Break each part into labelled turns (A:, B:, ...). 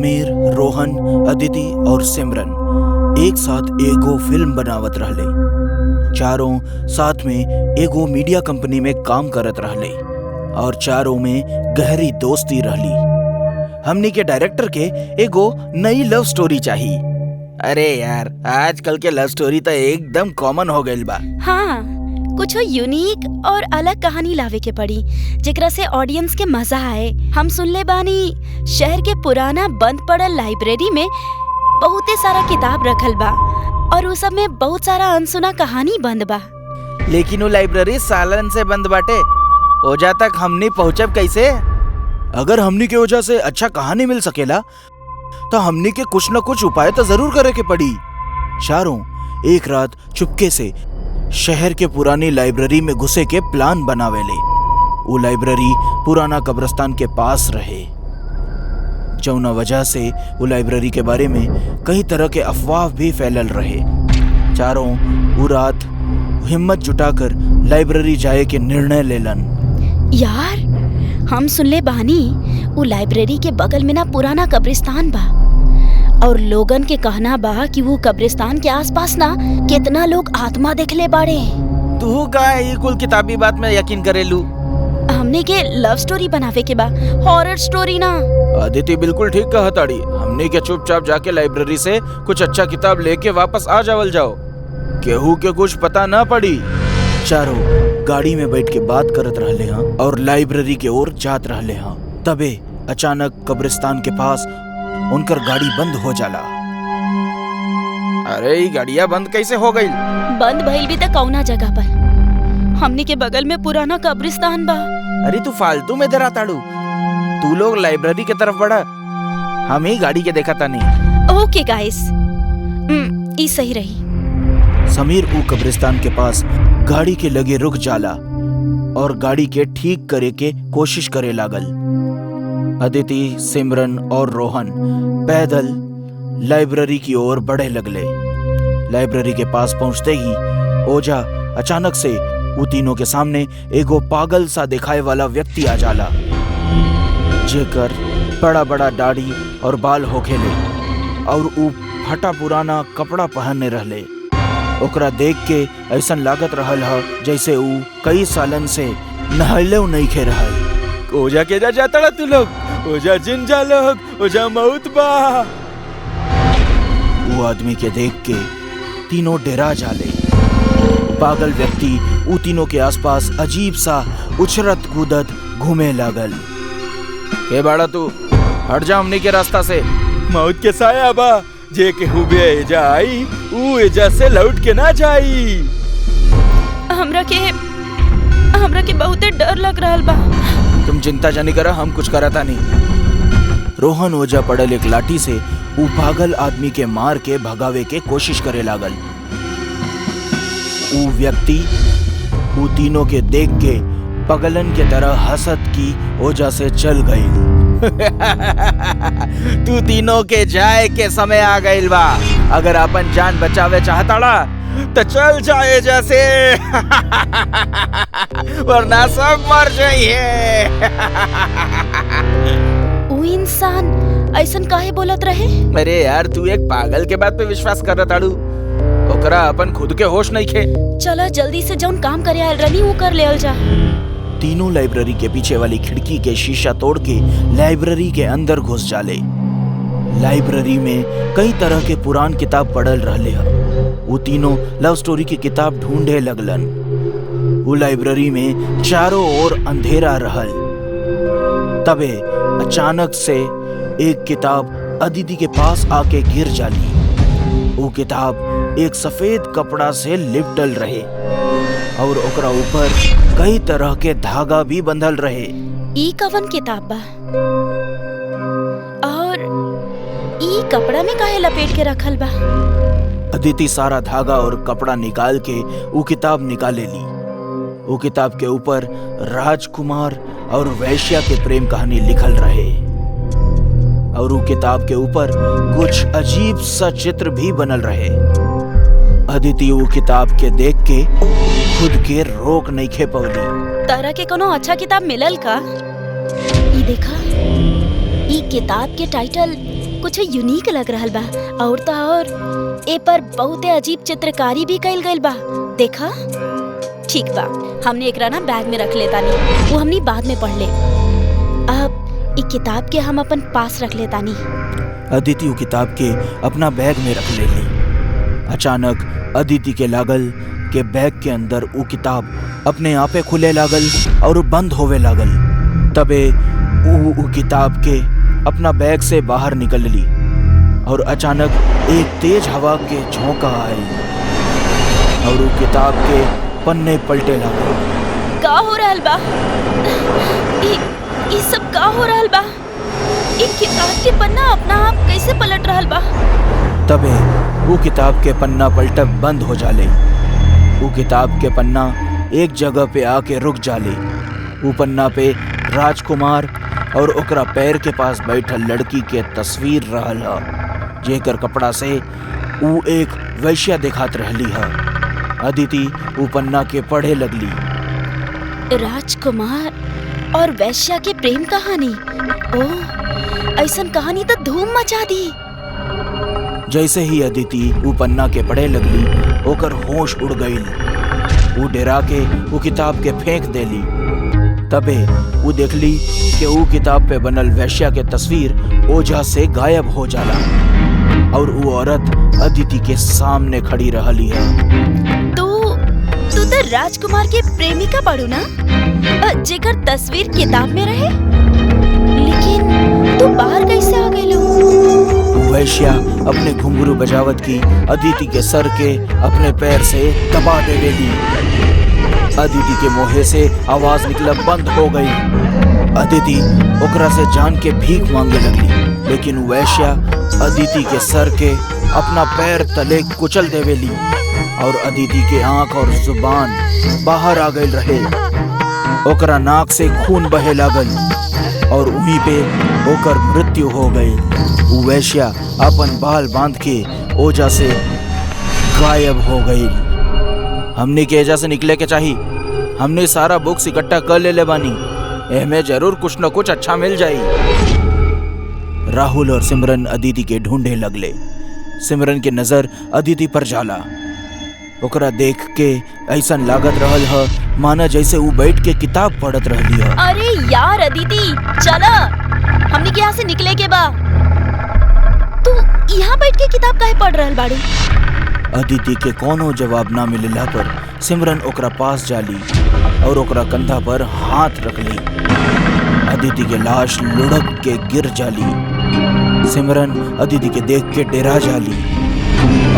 A: समीर, रोहन, अदिति और सिमरन एक साथ एगो फिल्म बनावत रहले। चारों साथ में एगो मीडिया कंपनी में काम करत रहले और चारों में गहरी दोस्ती रहली। हमनी के डायरेक्टर के एगो नई लव स्टोरी चाहिए। अरे यार, आजकल के लव स्टोरी तो एकदम कॉमन हो गइल बा।
B: हाँ, कुछ यूनिक और अलग कहानी लावे के पड़ी जेकरा से ऑडियंस के मजा आए। हम सुनले बानी शहर के पुराना बंद पड़ल लाइब्रेरी में बहुते सारा किताब रखल बा और उस सब में बहुत सारा अनसुना कहानी बंद बा।
A: लेकिन वो लाइब्रेरी सालन से बंद बाटे, ओजा तक हमनी पहुँचब कैसे? अगर हमनी के वजह से अच्छा कहानी मिल सकेला तो हमनी के कुछ न कुछ उपाय तो जरूर करे के पड़ी। चारों एक रात चुपके से शहर के पुरानी लाइब्रेरी में घुसे के प्लान बनावेले। वो लाइब्रेरी पुराना कब्रिस्तान के पास रहे, जौना वजह से वो लाइब्रेरी के बारे में कई तरह के अफवाह भी फैलल रहे। चारों वो रात हिम्मत जुटाकर लाइब्रेरी जाए के निर्णय लेलन।
B: यार, हम सुनले बानी वो लाइब्रेरी के बगल में ना पुराना कब्रिस्तान बा और लोगन के कहना बा कि वो कब्रिस्तान के आसपास ना कितना लोग आत्मा देखले बाड़े।
A: तू का ये कुल किताबी बात में यकीन करेलू?
B: हमने के लव स्टोरी बनावे के बा, हॉरर स्टोरी ना।
A: अदिति बिल्कुल ठीक कहताड़ी। हमने के चुपचाप जाके लाइब्रेरी से कुछ अच्छा किताब लेके वापस आ जावल जाओ, केहू के कुछ पता ना पड़ी। चारों गाड़ी में बैठ के बात करत रहले हाँ और लाइब्रेरी के ओर जात रहले हाँ। तबे अचानक कब्रिस्तान के पास उनकर गाड़ी बंद हो जाला। अरे ये गाड़ियां बंद कैसे हो गई?
B: बंद भइल भी त कौना जगह पर? हमने के बगल में पुराना कब्रिस्तान बा।
A: अरे तू फालतू में डरा ताड़ू। तू लोग लाइब्रेरी के तरफ बढ़ा, हम ही गाड़ी के देखा था नहीं।
B: ओके गाइस, ई सही रही।
A: समीर ऊ कब्रिस्तान के पास गाड़ी के लगे रुक जाला और गाड़ी के ठीक करे के कोशिश करे लागल। अदिति, सिमरन और रोहन पैदल लाइब्रेरी की ओर बढ़े लगले। लाइब्रेरी के पास पहुंचते ही ओझा अचानक से उ तीनों के सामने एगो पागल सा दिखाए वाला व्यक्ति आ जाला, जेकर बड़ा बड़ा दाढ़ी और बाल होखेले और उ फटा पुराना कपड़ा पहनने रहले। ओकरा देख के ऐसा लागत रहल ह जैसे उ कई सालन से नहले नहीं खे रहल। ओझा के जा जाता तू लोग, ओझा जिन जा लोग, ओझा मौत बा। वो आदमी के देख के तीनों डरा जाले। पागल व्यक्ति उ तीनों के आसपास अजीब सा उछरत कूदत घूमे लागल। ए बाड़ा तू, हट जा हमनी के रास्ता से। मौत के साया बा, जे के हुबे एजा आई उ एजा से लौट के ना जाई।
B: हमरा के बहुते डर लग रहल बा।
A: तुम चिंता जानी करा, हम कुछ करता नहीं। रोहन ओझा पड़ल एक लाठी से उ पागल आदमी के मार के भगावे के कोशिश करे लागल। उ व्यक्ति उ तीनों के देख के पगलन के तरह हंसत की ओझा से चल गई। तू तीनों के जाए के समय आ गइल बा। अगर अपन जान बचावे चाहताड़ा तो चल जाए जैसे, वरना सब मर जाइए।
B: वो इंसान ऐसन काहे बोलत रहे?
A: अरे यार, तू एक पागल के बात पे विश्वास कर ताड़ू, ओकरा अपन खुद के होश नहीं खे।
B: चला जल्दी से जौन काम करे आयल रनी वो कर लेवल जा।
A: तीनों लाइब्रेरी के पीछे वाली खिड़की के शीशा तोड़ के लाइब्रेरी के अंदर घुस जाले। लाइब्रेरी में कई तरह के पुरान किताब पढ़ल रहले ह। वो तीनों लव स्टोरी की किताब ढूंढे लगलन। वो लाइब्रेरी में चारों ओर अंधेरा रहल। तबे अचानक से एक किताब अदिति के पास आके गिर जाली। वो किताब एक सफेद कपड़ा से लिपटल रहे और ओकरा ऊपर कई तरह के धागा भी बंधल रहे।
B: ई कवन किताब बा और ई कपड़ा में काहे लपेट के रखल बा?
A: अदिति सारा धागा और कपड़ा निकाल के वो किताब निकाले ली। वो किताब के ऊपर राजकुमार और वैश्या के प्रेम कहानी लिखल रहे और वो किताब के ऊपर कुछ अजीब सा चित्र भी बनल रहे। अदिति वो किताब के देख के खुद के रोक नहीं खे पवली।
B: तारा के कोनो अच्छा किताब मिलल का? ई देखा, ई किताब के टाइटल कुछ यूनिक लग रहल बा। और तो और ए पर बहुते अजीब चित्रकारी भी कइल गइल बा। देखा, ठीक बा, हमने एकरा ना बैग में रख लेता नहीं, वो हमनी बाद में पढ़ ले। अब ई किताब के हम अपन पास रख लेता नहीं।
A: अदिति वो किताब के अपना बैग में रख लेली। अचानक अदिति के लागल के बैग के अंदर वो किताब अपने आपे खुले लागल और बंद होवे लागल। तबे वो किताब के अपना बैग से बाहर निकल ली और अचानक एक तेज हवा के झोंका आई और वो किताब के पन्ने पलटे लागल।
B: का हो रहल बा? ई सब का हो रहल बा? ई किताब के पन्ना अपना आप कैसे पलट रहल बा?
A: तबे वो किताब के पन्ना पलटब बंद हो जाले। वो किताब के पन्ना एक जगह पे आके रुक जाले। वो पन्ना पे राजकुमार और ओकरा पैर के पास बैठल लड़की के तस्वीर रहल ह, जेकर कपड़ा से वो एक वैश्या दिखात रहली ह। अदिति वो पन्ना के पढ़े लगली।
B: राजकुमार और वैश्या के प्रेम कहानी। ओह, ऐसन कहानी तो धूम मचा दी।
A: जैसे ही अदिति वो पन्ना के पढ़े लगली, ओकर होश उड़ गईल। वो डरा के वो किताब के फेंक देली। तबे वो देखली कि वो किताब पे बनल वैश्या के तस्वीर ओझा से गायब हो जाला और वो औरत अदिति के सामने खड़ी रहली है।
B: तू तो राजकुमार के प्रेमिका पढ़ू ना, जेकर तस्वीर किताब में रहे, लेकिन तू बाहर कैसे आ गई?
A: वैश्या अपने घुंघरू बजावत की अदिति के सर के अपने पैर से दबा देवेली। अदिति के मुंह से आवाज निकलब बंद हो गई। अदिति ओकरा से जान के भीख मांगे लगली, लेकिन वैश्या अदिति के सर के अपना पैर तले कुचल देवेली और अदिति के आंख और जुबान बाहर आ गई रहे। ओकरा नाक से खून बहे लागल और वहीं पे ओकर मृत्यु हो गई। वैश्या अपन बाल बांध के ओझा से गायब हो गई। हमने के एजा से निकले के चाहिए। हमने सारा बुक्स इकट्ठा कर ले बानी, एमे जरूर कुछ न कुछ अच्छा मिल जाई। राहुल और सिमरन अदिति के ढूंढे लगले। सिमरन के नजर अदिति पर जाला। ओकरा देख के ऐसन लागत रहल ह माना जैसे वो बैठ के किताब पढ़त रहली ह।
B: अरे यार अदिति, चला, हमने के यहाँ से निकले के बा। तू यहाँ बैठ के किताब काहे पढ़ रहल बाड़ू?
A: अदिति के कोनो जवाब ना मिलला पर सिमरन ओकरा पास जाली और ओकरा कंधा पर हाथ रख ली। अदिति के लाश लुढ़क के गिर जाली। सिमरन अदिति के देख के डरा जाली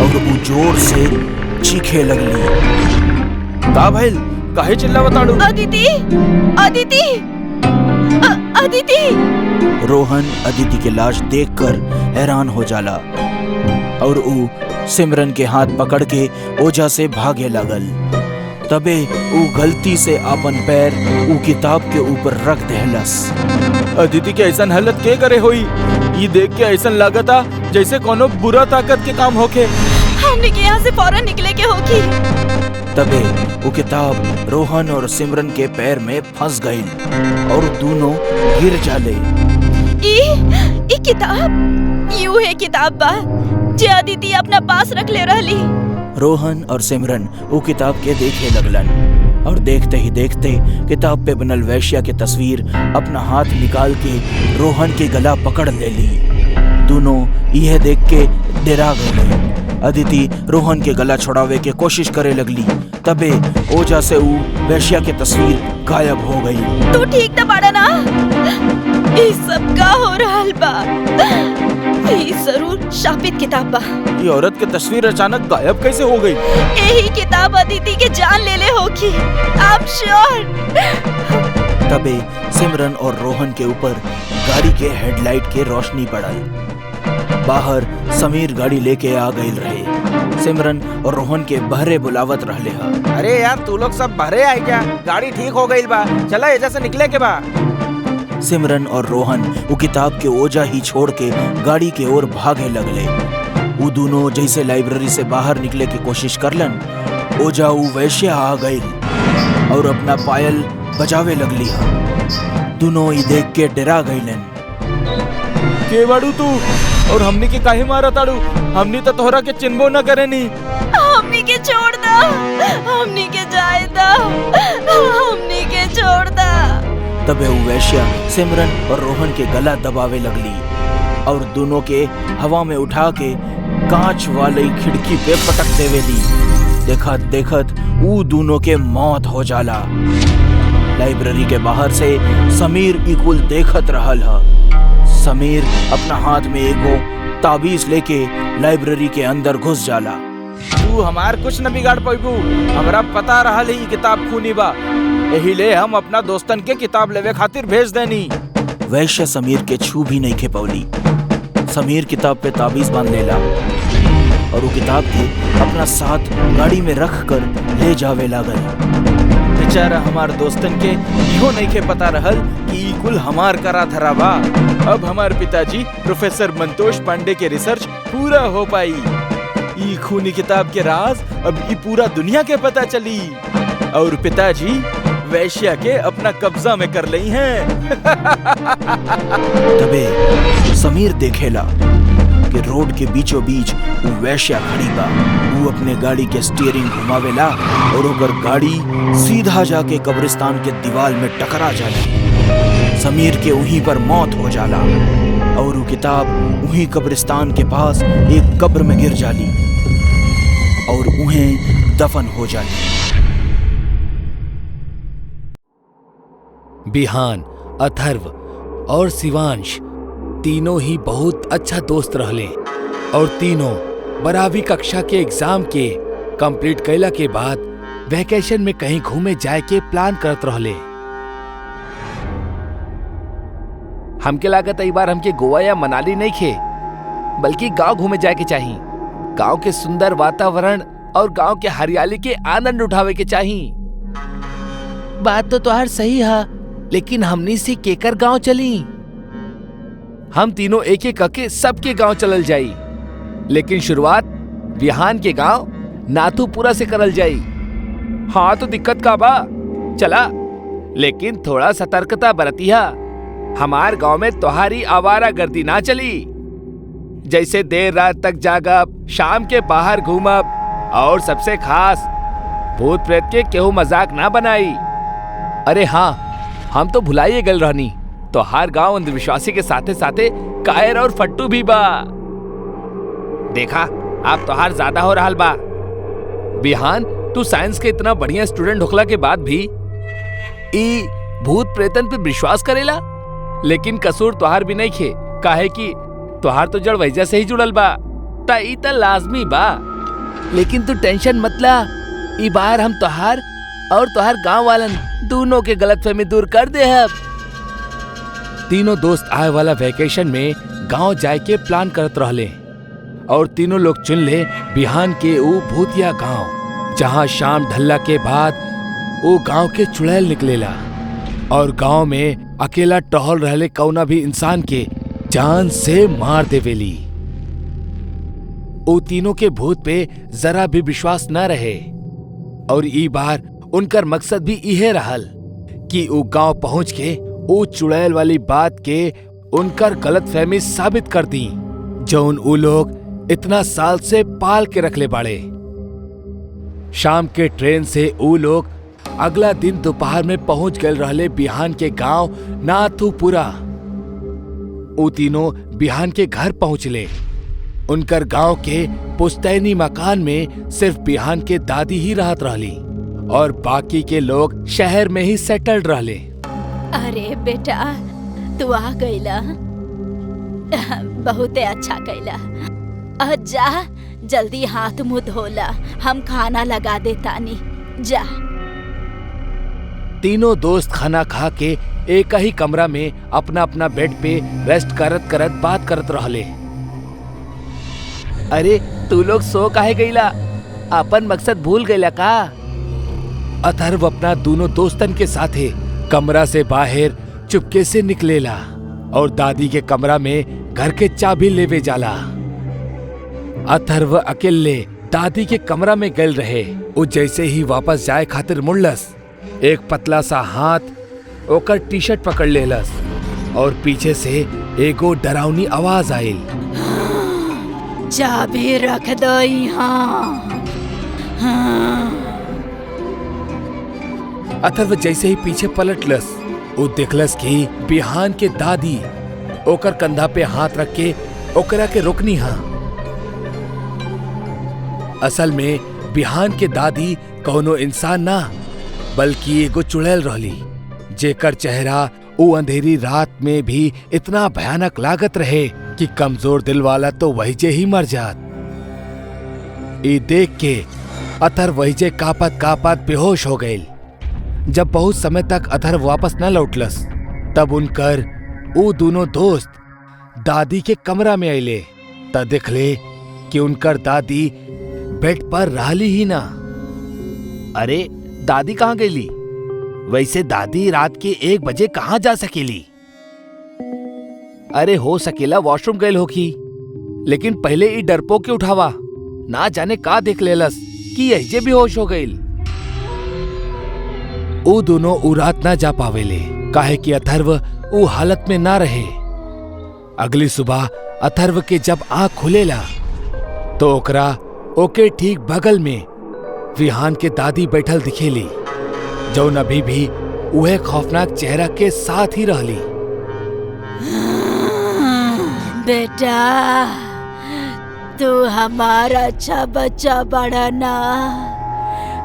A: और वो जोर से चीखे लगली। का भइल? काहे चिल्लावताड़ू?
B: अदिति, अदिति, अदिति।
A: रोहन अदिति के लाश देखकर हैरान हो जाला और वो सिमरन के हाथ पकड़ के ओझा से भागे लागल। तबे वो गलती से अपन पैर वो किताब के ऊपर रख देहलस। अदिति के ऐसन हालत के करे होई? ये देख के ऐसन लागता जैसे कोनो बुरा ताकत के काम होके।
B: हमने के यहाँ से फौरन निकले के होगी।
A: तबे वो किताब रोहन और सिमरन के पैर में फंस गई और दोनों गिर जाले।
B: ई किताब यू है किताब बा जे अदिति अपना पास रख ले रहली।
A: रोहन और सिमरन वो किताब के देखे लगलन और देखते ही देखते किताब पे बनल वैश्या की तस्वीर अपना हाथ निकाल के रोहन के गला पकड़ ले ली। दोनों यह देख के डरा गए। अदिति रोहन के गला छुड़ावे के कोशिश करे लगली। तबे ओझा से वो वैश्या की तस्वीर गायब हो गई।
B: तू ठीक तो बाड़ा ना? ये सब का हो रहल बा? ये जरूर शापित किताब बा।
A: ये औरत की तस्वीर अचानक गायब कैसे हो गई?
B: यही किताब अदिति के जान ले ले होगी। I'm sure।
A: तबे सिमरन और रोहन के ऊपर गाड़ी के हेडलाइट के रोशनी पड़ल। बाहर समीर गाड़ी लेके आ गई रहे। सिमरन और रोहन के बहरे बुलावत रहले हा।
C: अरे यार तू लोग सब बहरे आई क्या? गाड़ी ठीक हो गई बा, चला एजा से निकले के बा।
A: सिमरन और रोहन वो किताब के ओझा ही छोड़ के गाड़ी के ओर भागे लगले। वो दोनों जैसे लाइब्रेरी से बाहर निकले की कोशिश करलन, ओझा वो वैश्या आ गई और अपना पायल बजावे लगली हा। दोनों ही देख के डरा गईलन। के बाड़ू तू?
C: और हमनी के काहे मारा ताड़ू? हमनी तो तोहरा के चिन्हबो न करेनी।
B: हमनी के छोड़ दा, हमनी के जाए दा, हमनी के छोड़ दा।
A: तबे वो वैश्या सिमरन और रोहन के गला दबावे लगली और दोनों के हवा में उठा के कांच वाली खिड़की पे पटक देवेली। देखत देखत वो दोनों के मौत हो जाला। लाइब्रेरी के बाहर से समीर इकुल देखत रहल ह। समीर अपना हाथ में एगो ताबीज लेके लाइब्रेरी के अंदर घुस जाला।
C: तू हमार कुछ न बिगाड़ पाइबू, हमरा पता रहल ही किताब खूनी बा, यही ले हम अपना दोस्तन के किताब लेवे खातिर भेज देनी।
A: वैश्य समीर के छू भी नहीं खेपौली। समीर किताब पे ताबीज बांध लेला और वो किताब के अपना साथ गाड़ी में रख कर ले जावे लागल।
C: बेचारा हमार दोस्तन के इहो नहीं के पता रहल कि ई कुल हमार करा धरा बा। अब हमार पिताजी प्रोफेसर मंतोष पांडे के रिसर्च पूरा हो पाई। ई खूनी किताब के राज अब ई पूरा दुनिया के पता चली और पिताजी वैश्या के अपना कब्जा में कर लई हैं।
A: तबे समीर देखेला कि रोड के बीचों बीच वो वैश्या खड़ी बा। वो अपने गाड़ी के स्टीयरिंग घुमावेला और ओकर गाड़ी सीधा जाके कब्रिस्तान के दीवार में टकरा जाली। समीर के वहीं पर मौत हो जाला और वो किताब वहीं कब्रिस्तान के पास एक कब्र में गिर जाली और उन्हें दफन हो जाली।
D: बिहान, अथर्व और शिवांश तीनों ही बहुत अच्छा दोस्त रहले और तीनों 12वीं कक्षा के एग्जाम के कंप्लीट कैला के बाद वैकेशन में कहीं घूमे जाए के प्लान करत रहले। हमके लागत है बार हमके गोवा या मनाली नहीं खे बल्कि गांव घूमे जाए के चाहिए। गांव के सुंदर वातावरण और गांव के हरियाली के आनंद उठावे के चाहिए। बात तो तुहार सही है, लेकिन हमनी से केकर गांव चली? हम तीनों एक एक करके सबके गांव चलल जाई, लेकिन शुरुआत बिहान के गांव नाथूपुरा से करल जाई। हाँ तो दिक्कत का बा, चला, लेकिन थोड़ा सतर्कता बरतिया। हमार गांव में तोहारी आवारा गर्दी ना चली, जैसे देर रात तक जागब, शाम के बाहर घूमब और सबसे खास भूत प्रेत के केहू मजाक ना बनाई। अरे हाँ, हम तो भुलाइए गल रहनी, तो हर गांव अंधविश्वासी के साथे साथे कायर और फट्टू भी बा। देखा आप तो हर ज्यादा हो रहा बा। बिहान, तू साइंस के इतना बढ़िया स्टूडेंट होखला के बाद भी ई भूत प्रेतन पे विश्वास करेला, लेकिन कसूर तोहार भी नहीं खे, काहे कि तोहार तो जड़ वैजा से ही जुड़ल बा, ता ई ता लाजमी बा। लेकिन तू टेंशन मत ला, ई बार हम तोहार और तोहार गांव वालन दोनों के गलतफहमी दूर कर दे। अब तीनों दोस्त आए वाला वैकेशन में गांव जाए के प्लान करत रहले और तीनों लोग चुन ले बिहान के वो भूतिया गांव, जहां शाम ढलला के बाद वो गांव के चुड़ैल निकलेला और गांव में अकेला टहल रहले कौना भी इंसान के जान से मार देवेली। वो तीनों के भूत पे जरा भी विश्वास न रहे और ई बार उनकर मकसद भी इहे रहल कि वो गांव पहुंच के वो चुड़ैल वाली बात के उनकर गलतफहमी साबित कर दी, जौन वो लोग इतना साल से पाल के रखले बाड़े। शाम के ट्रेन से वो लोग अगला दिन दोपहर में पहुंच गए रहले बिहान के गांव नाथूपुरा। वो तीनों बिहान के घर पहुंचले। उनकर गांव के पुश्तैनी मकान में सिर्फ बिहान के दादी ही रहत रहली और बाकी के लोग शहर में ही सेटल्ड रहले।
B: अरे बेटा, तू आ गईला, बहुते अच्छा कैला। जा जल्दी हाथ मुंह धोला, हम खाना लगा देतानी, जा।
D: तीनों दोस्त खाना खा के एक ही कमरा में अपना अपना बेड पे रेस्ट करत करत बात करत रहले। अरे तू लोग सो काहे गईला? अपन मकसद भूल गईला का? अथर्व अपना दोनों दोस्तन के साथे कमरा से बाहर चुपके से निकलेला और दादी के कमरा में घर के चाबी लेवे जाला। अथर्व अकेले दादी के कमरा में गल रहे। वो जैसे ही वापस जाए खातिर मुड़लस, एक पतला सा हाथ ओकर टी शर्ट पकड़ लेलस और पीछे से एगो डरावनी आवाज आयल।
B: चाबी रख दो यहाँ। हाँ।
D: अथर्व जैसे ही पीछे पलटलस, वो देखलस कि बिहान के दादी ओकर कंधा पे हाथ रख के ओकरा के रोकनी हा। असल में बिहान के दादी कौनो इंसान ना बल्कि एगो चुड़ैल रहली, जेकर चेहरा वो अंधेरी रात में भी इतना भयानक लागत रहे कि कमजोर दिल वाला तो वहीजे ही मर जात। ये देख के अथर्व वहीजे कापत कापत बेहोश हो गए। जब बहुत समय तक अथर्व वापस न लौटलस, तब उनकर वो दोनों दोस्त दादी के कमरा में अले त देखले कि उनकर दादी बेड पर रहली ही ना। अरे दादी कहाँ गईली? वैसे दादी रात के 1 बजे कहाँ जा सकेली? अरे हो सकेला वॉशरूम गईल होखी, लेकिन पहले ई डरपोक के उठावा, ना जाने का देख लेलस कि ऐसे भी होश हो गईल। वो दोनों उ रात ना जा पावेले, काहे कि अथर्व उ हालत में ना रहे। अगली सुबह अथर्व के जब आँख खुलेला तो ओकरा ओके ठीक बगल में विहान के दादी बैठल दिखेली, जौन अभी भी उहे खौफनाक चेहरा के साथ ही रहली।
B: बेटा, तू हमारा अच्छा बच्चा बड़ा ना,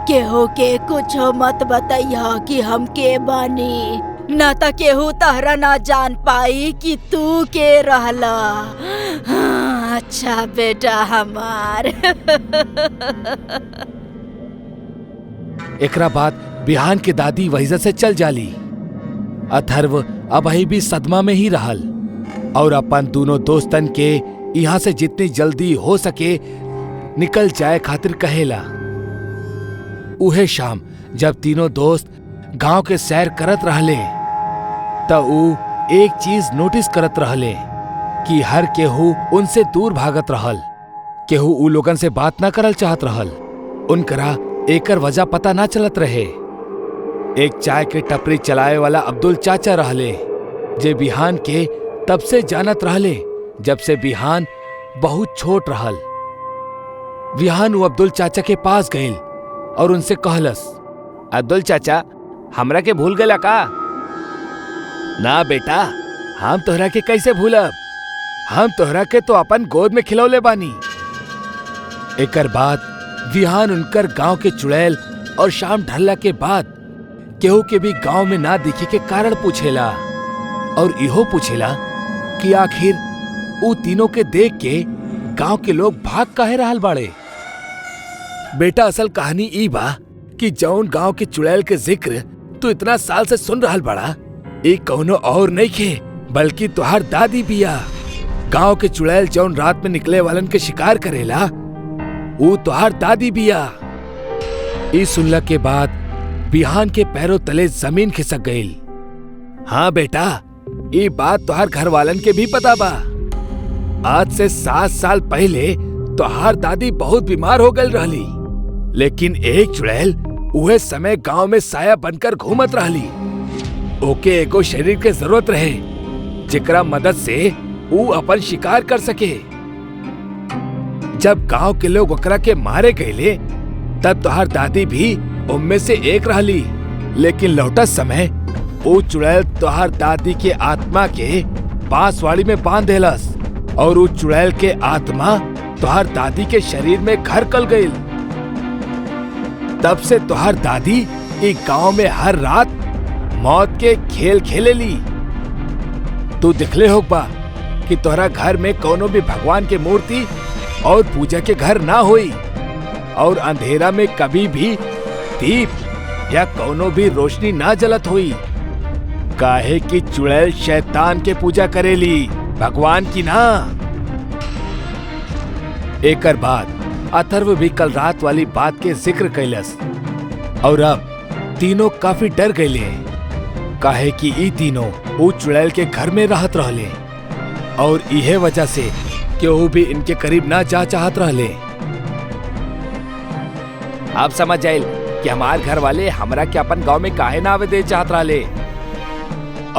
B: केहू के कुछो मत बताइया कि हम के बानी, ना त केहू तहरा ना जान पाई कि तू के रहला। हाँ, अच्छा बेटा हमार।
D: एकरा बाद बिहान के दादी वहीजा से चल जाली। अथर्व अबही भी सदमा में ही रहल और अपन दोनों दोस्तन के यहाँ से जितनी जल्दी हो सके निकल जाए खातिर कहेला। उहे शाम जब तीनों दोस्त गांव के सैर करत रहले त ऊ एक चीज नोटिस करत रहले कि हर केहू उनसे दूर भागत रहल। केहू ऊ लोगन से बात ना करल चाहत रहल। उनकरा एकर वजह पता ना चलत रहे। एक चाय के टपरी चलाए वाला अब्दुल चाचा रहले, जे बिहान के तब से जानत रहले जब से बिहान बहुत छोट रहल। बिहान वो अब्दुल चाचा के पास गईल और उनसे कहलस, अब्दुल चाचा, हमरा के भूल गला का? ना बेटा, हम तोहरा के कैसे भूलब? हम तोहरा के तो अपन गोद में खिलौले बानी। एकर बाद विहान उनकर गांव के चुड़ैल और शाम ढलला के बाद केहू के भी गांव में ना दिखे के कारण पूछेला और इहो पूछेला कि आखिर ऊ तीनों के देख के गांव के लोग भाग काहे रहल बाड़े। बेटा, असल कहानी ई बा कि जौन गांव के चुड़ैल के जिक्र तू इतना साल से सुन रहल बड़ा, एक कौनो और नहीं खे बल्कि तुहार दादी बिया। गांव के चुड़ैल जौन रात में निकले वालन के शिकार करेला, ऊ तुहार दादी बिया। ई सुनला के बाद बिहान के पैरों तले जमीन खिसक गईल। हाँ बेटा, ई बात तुहार घर वालन के भी पता बा। आज से 7 साल पहले तुहार दादी बहुत बीमार हो गई रहली, लेकिन एक चुड़ैल उहे समय गांव में साया बनकर घूमत रहली। ओके एगो शरीर के जरूरत रहे जेकरा मदद से ऊ अपन शिकार कर सके। जब गांव के लोग ओकरा के मारे गए तब तुहार दादी भी उनमें से एक रहली, लेकिन लौटत समय वो चुड़ैल तुहार दादी के आत्मा के बांसवाड़ी में बांध देलस और वो चुड़ैल के आत्मा तुहार दादी के शरीर में घर कर गई। तब से तुहार दादी एक गांव में हर रात मौत के खेल खेलेली। तू दिखले होगा कि तोहरा घर में कोनो भी भगवान के मूर्ति और पूजा के घर ना होई और अंधेरा में कभी भी दीप या कोनो भी रोशनी ना जलत हुई, काहे कि चुड़ैल शैतान के पूजा करेली, भगवान की ना। एकर बाद अथर्व भी कल रात वाली बात के जिक्र कैलस और अब तीनों काफी डर गए, काहे कि ई तीनों वो चुड़ैल के घर में रहत रहले और इहे वजह से केहू भी इनके करीब ना जा चाहत रहले। आप समझ जाइल कि हमार घर वाले हमरा के अपन गांव में काहे ना आवे दे चाहत रहले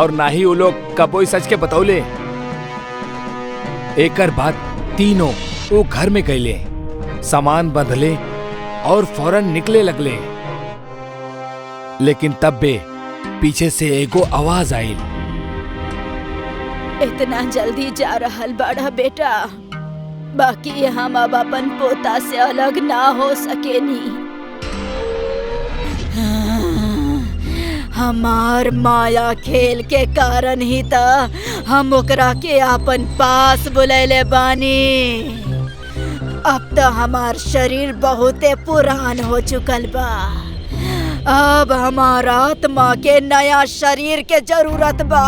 D: और ना ही वो लोग कबोई सच के बतौले। एकर बाद तीनों वो घर में गईले, सामान बंधले और फौरन निकले लगले। लेकिन तब बे पीछे से एगो आवाज आइल।
B: इतना जल्दी जा रहल बाड़ा बेटा, बाकी हम अब अपन पोता से अलग ना हो सकेनी। हमार माया खेल के कारण ही त हम ओकरा के अपन पास बुलैले बानी। अब तो हमार शरीर बहुते पुरान हो चुकल बा। अब हमार आत्मा के नया शरीर के जरूरत बा।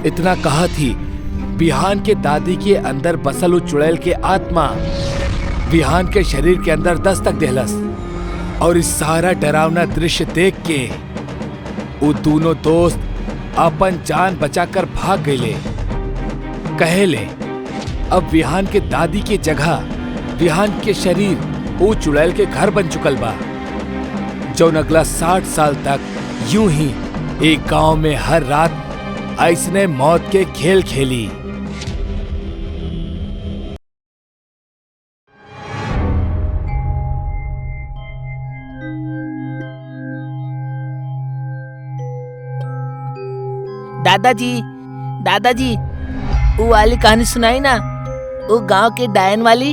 D: इतना कहा थी, बिहान के दादी के अंदर बसल चुड़ैल के आत्मा बिहान के शरीर के अंदर दस्तक देहलस। और इस सारा डरावना दृश्य देख के वो दोनों दोस्त अपन जान बचाकर भाग गए। कहेले अब बिहान के दादी के जगह बिहान के शरीर वो चुड़ैल के घर बन चुकल बा, जौन अगला 60 साल तक यूं ही एक गांव में हर रात ऐसने मौत के खेल खेली।
E: दादाजी वो वाली कहानी सुनाई ना, वो गांव के डायन वाली।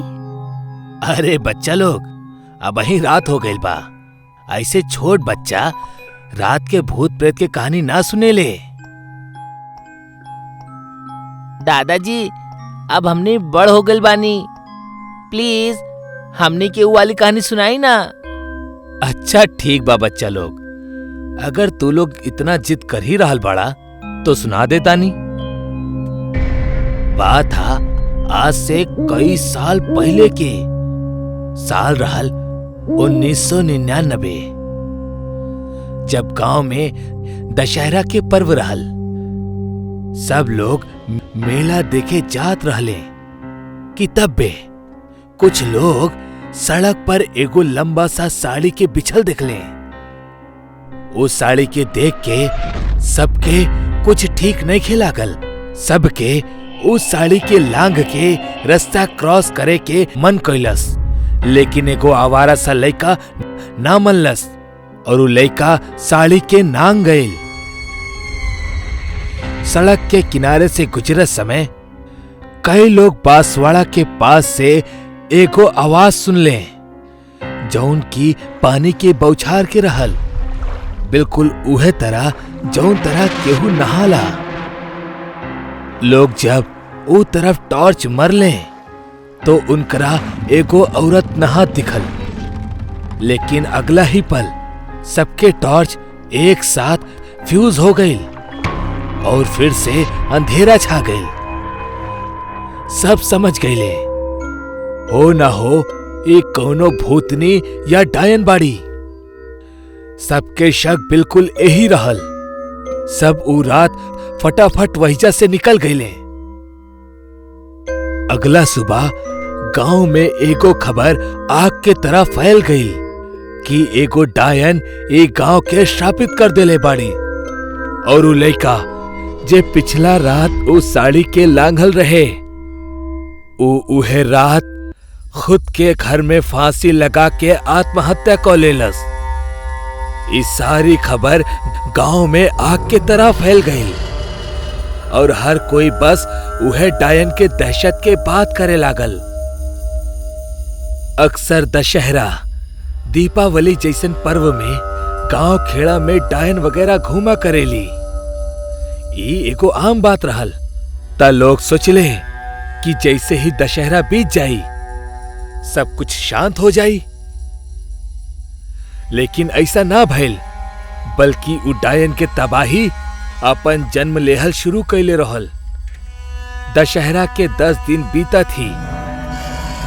D: अरे बच्चा लोग, अब ही रात हो गई बा, ऐसे छोट बच्चा रात के भूत प्रेत के कहानी ना सुने ले।
E: दादाजी अब हमने बड़ हो गए बानी, प्लीज हमने के वो वाली कहानी सुनाई ना।
D: अच्छा ठीक बा बच्चा लोग, अगर तू लोग इतना जिद कर ही रहल बाड़ा तो सुना देता नी। बात था आज से कई साल पहले के, साल रहल 1999, जब गांव में दशहरा के पर्व रहल। सब लोग मेला देखे जात रहले कि तब बे कुछ लोग सड़क पर एगो लंबा सा साड़ी के बिछल देखले। उस साड़ी के देख के सबके कुछ ठीक नहीं खिलागल। सबके उस साड़ी के लांग के रास्ता क्रॉस करे के मन कैलस, लेकिन एगो आवारा सा लड़का ना मनलस और वो लड़का साड़ी के नांग गईल। सड़क के किनारे से गुजरत समय कई लोग बांसवाड़ा के पास से एगो आवाज सुन ले, जौन की पानी के बौछार के रहल, बिल्कुल उहे तरह जौन तरह केहू नहाला। लोग जब ऊ तरफ टॉर्च मर ले तो उनकरा एगो औरत नहा दिखल, लेकिन अगला ही पल सबके टॉर्च एक साथ फ्यूज हो गई और फिर से अंधेरा छा गई। सब समझ गईले हो ना हो एक कौनो भूतनी या डायन बाड़ी। सबके शक बिल्कुल यही रहल। सब ऊ रात फटाफट वहीजा से निकल गईले। अगला सुबह गांव में एगो खबर आग के तरह फैल गई कि एगो डायन एक गांव के श्रापित कर देले बाड़ी। और ऊ लड़का जे पिछला रात उस साड़ी के लांघल रहे, उहे रात खुद के घर में फांसी लगा के आत्महत्या कर लेलस। इस सारी खबर गांव में आग के तरह फैल गई और हर कोई बस उहे डायन के दहशत के बात करे लागल। अक्सर दशहरा, दीपावली जैसन पर्व में गांव खेड़ा में डायन वगैरह घूमा करेली। ई एगो आम बात रहल। ता लोग सोचले कि जैसे ही दशहरा बीत जाई सब कुछ शांत हो जाई, लेकिन ऐसा ना भइल, बल्कि उ डायन के तबाही अपन जन्म लेहल शुरू कैले रहल। दशहरा के 10 दिन बीता थी,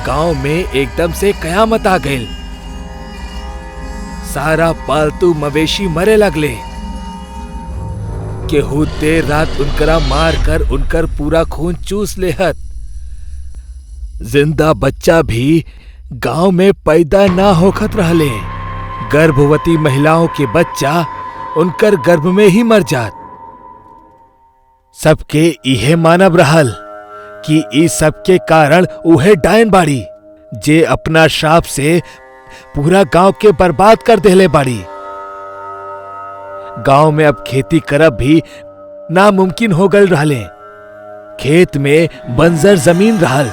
D: गांव में एकदम से कयामत आ गई। सारा पालतू मवेशी मरे लगले। केहू देर रात उनकरा मार कर उनकर पूरा खून चूस लेहत। जिंदा बच्चा भी गांव में पैदा ना होखत रहले। गर्भवती महिलाओं के बच्चा उनकर गर्भ में ही मर जात। सबके इहे मानव रहल कि ई सबके कारण उहे डायन बाड़ी जे अपना श्राप से पूरा गांव के बर्बाद कर देले बाड़ी। गांव में अब खेती करब भी नामुमकिन हो गल रहले। खेत में बंजर जमीन रहल,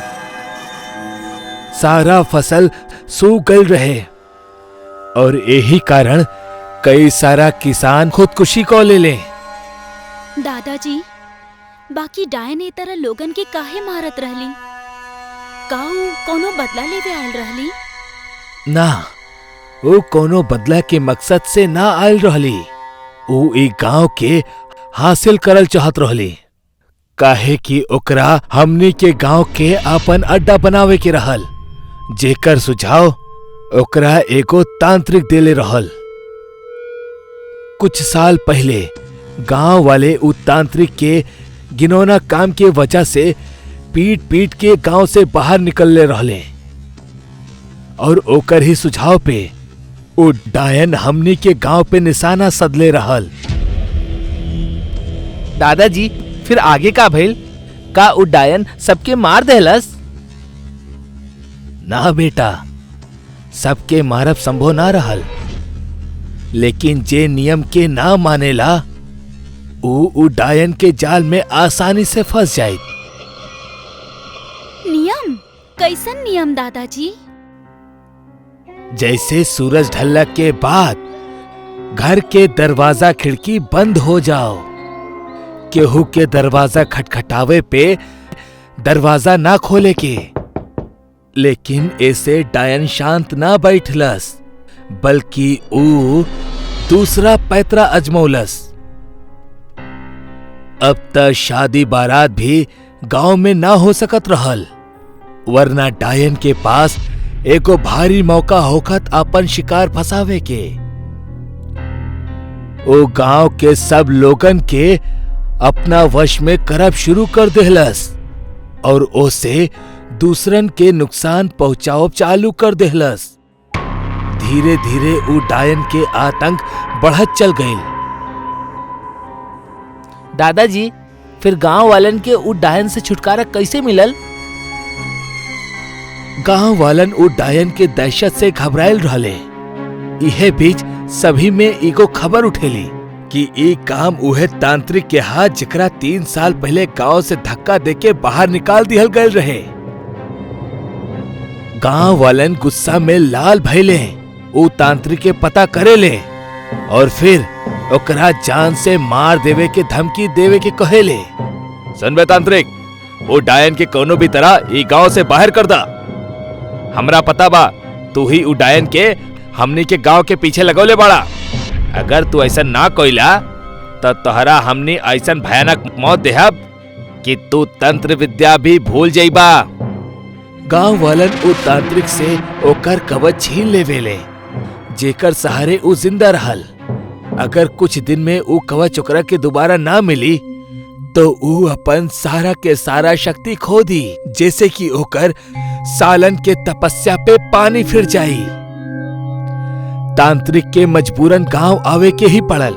D: सारा फसल सूख गल रहे और यही कारण कई सारा किसान खुदकुशी को ले ले।
B: दादाजी, बाकी डायन ए तरह लोगन के काहे मारत रहली? काऊ कोनो बदला लेवे आयल रहली?
D: ना, वो कोनो बदला के मकसद से ना आयल रहली। वो एक गांव के हासिल करल चाहत रहली, काहे कि ओकरा हमनी के गांव के अपन अड्डा बनावे के रहल, जेकर सुझाव ओकरा एगो तांत्रिक देले रहल। कुछ साल पहले गांव वाले उ तांत्रिक के गिनौना काम के वजह से पीट पीट के गांव से बाहर निकलले रहले और ओकर ही सुझाव पे उ डायन हमनी के गांव पे निशाना सदले रहल।
E: दादाजी, फिर आगे का भइल? का उ डायन सबके मार देहलस?
D: ना बेटा, सबके मारब संभव ना रहल, लेकिन जे नियम के ना मानेला उ डायन के जाल में आसानी से फंस जाए।
B: नियम? कैसन नियम दादाजी?
D: जैसे सूरज ढलने के बाद घर के दरवाजा खिड़की बंद हो जाओ, केहू के दरवाजा खटखटावे पे दरवाजा ना खोले के। लेकिन ऐसे डायन शांत ना बैठलस, बल्कि ऊ दूसरा पैतरा अजमौलस। अब तक शादी बारात भी गांव में ना हो सकत रहल, वरना डायन के पास एगो भारी मौका होखत अपन शिकार फंसावे के। ओ गांव के सब लोगन के अपना वश में करब शुरू कर देहलस और ओसे दूसरन के नुकसान पहुंचाओ चालू कर देहलस। धीरे धीरे उ डायन के आतंक बढ़त चल गईल।
E: दादाजी, फिर गांव वालन के उ डायन से छुटकारा कैसे मिलल?
D: गांव वालन उ डायन के दहशत से घबरायल रहले। इहे बीच सभी में एगो खबर उठेली कि ई काम उहे तांत्रिक के हाथ जेकरा 3 साल पहले गांव से धक्का देके बाहर निकाल दिहल गए रहे। गांव वालन गुस्सा में लाल भइले, उ तांत्रिक के पता करेले और फिर ओकरा जान से मार देवे के धमकी देवे के कहेले। सुन बे तांत्रिक, वो डायन के कोनो भी तरह ई गांव से बाहर कर दा। हमरा पता बा तू ही उ डायन के हमनी के गांव के पीछे लगौले बाड़ा। अगर तू ऐसा ना कोइला तो तोहरा हमनी ऐसा भयानक मौत देहब कि तू तंत्र विद्या भी भूल जाइबा। गांव वालन उ तांत्रिक से ओकर कवच छीन लेवेले, जेकर सहारे उ जिंदा रहल। अगर कुछ दिन में उ कवच ओकरा के दोबारा ना मिली तो उ अपन सारा के सारा शक्ति खो दी, जैसे कि ओकर सालन के तपस्या पे पानी फिर जाई। तांत्रिक के मजबूरन गांव आवे के ही पड़ल।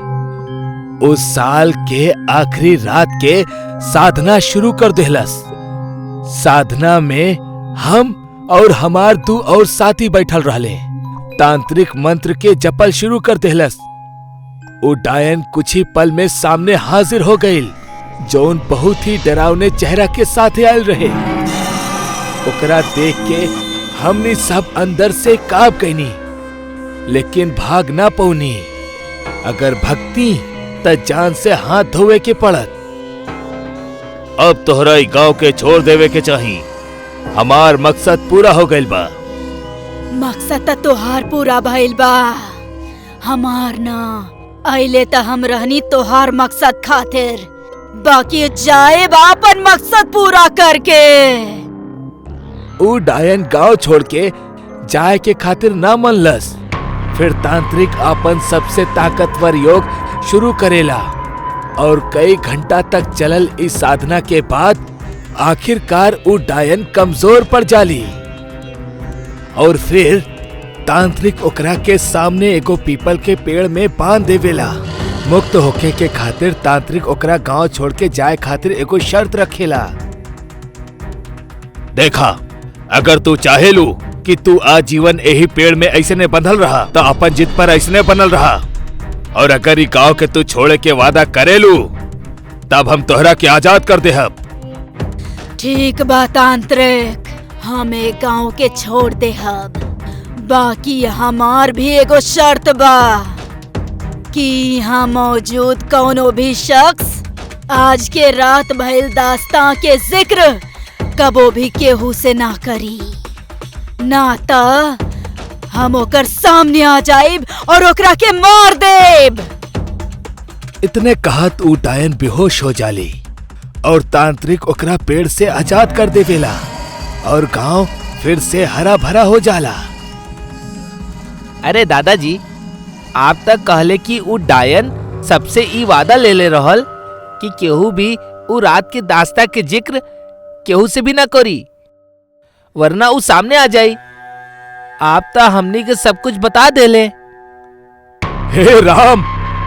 D: उस साल के आखिरी रात के साधना शुरू कर देहलस। साधना में हम और हमार 2 और साथी बैठल रहले। तांत्रिक मंत्र के जपल शुरू कर देहलस। उ डायन कुछ ही पल में सामने हाजिर हो गईल, जौन बहुत ही डरावने चेहरा के साथ आयल रहे। ओकरा देख के हमनी सब अंदर से कांप गईनी, लेकिन भाग ना पौनी। अगर भक्ति त जान से हाथ धोवे के पड़त। अब तोहरा गांव के छोड़ देवे के चाही। हमार मकसद पूरा हो गईल बा।
B: मकसद त तोहार पूरा भइल बा, हमार ना। अइले त हम रहनी तोहार मकसद खातिर, बाकी जाए अपन मकसद पूरा करके।
D: उ डायन गांव छोड़ के जाए के खातिर ना मनलस। फिर तांत्रिक अपन सबसे ताकतवर योग शुरू करेला और कई घंटा तक चलल इस साधना के बाद आखिरकार उ डायन कमजोर पड़ जाली और फिर तांत्रिक ओकरा के सामने एगो पीपल के पेड़ में बांध देवेला। मुक्त होके के खातिर तांत्रिक ओकरा गांव छोड़ के जाए खातिर एगो शर्त रखेला। देखा, अगर तू चाहेलू कि तू आजीवन यही पेड़ में ऐसने बंधल रहा तो अपन जिद पर ऐसने बनल रहा, और अगर ई गांव के तू छोड़े के वादा करेलू तब हम तोहरा के आजाद कर देहब।
F: ठीक बा तांत्रिक, हमें गांव के छोड़ देहब। बाकी हमार भी एगो शर्त बा कि यहाँ मौजूद कौनो भी शख्स आज के रात भइल दास्तां के जिक्र कबो भी केहू से ना करी, ना त हम ओकर सामने आ जाइब और ओकरा के मार देब।
D: इतने कहत ऊ डायन बेहोश हो जाली और तांत्रिक ओकरा पेड़ से आजाद कर देवेला और गांव फिर से हरा भरा हो जाला।
E: अरे दादाजी, आप तक कहले कि उ डायन सबसे ई वादा ले ले रहल कि केहू भी उ रात के दास्ता के जिक्र केहू से भी ना करी, वरना उ सामने आ जाई। आप तो हमनी के सब कुछ बता देले।
D: हे राम,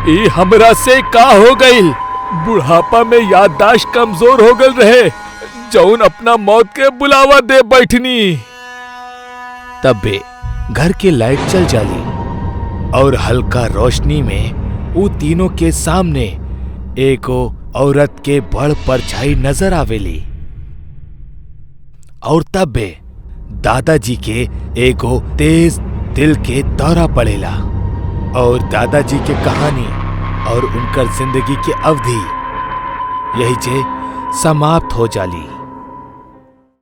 D: ई हमरा से का हो गईल? बुढ़ापा में याददाश्त कमजोर हो गल रहे, जौन अपना मौत के बुलावा दे बैठनी। तबे घर के लाइट चल जाली और हल्का रोशनी में वो तीनों के सामने एगो औरत के बड़ परछाई नजर आवेली। और तबे दादाजी के एगो तेज दिल के दौरा पड़ेला और दादाजी के कहानी और उनकर जिंदगी के अवधि यही जे समाप्त हो जाली।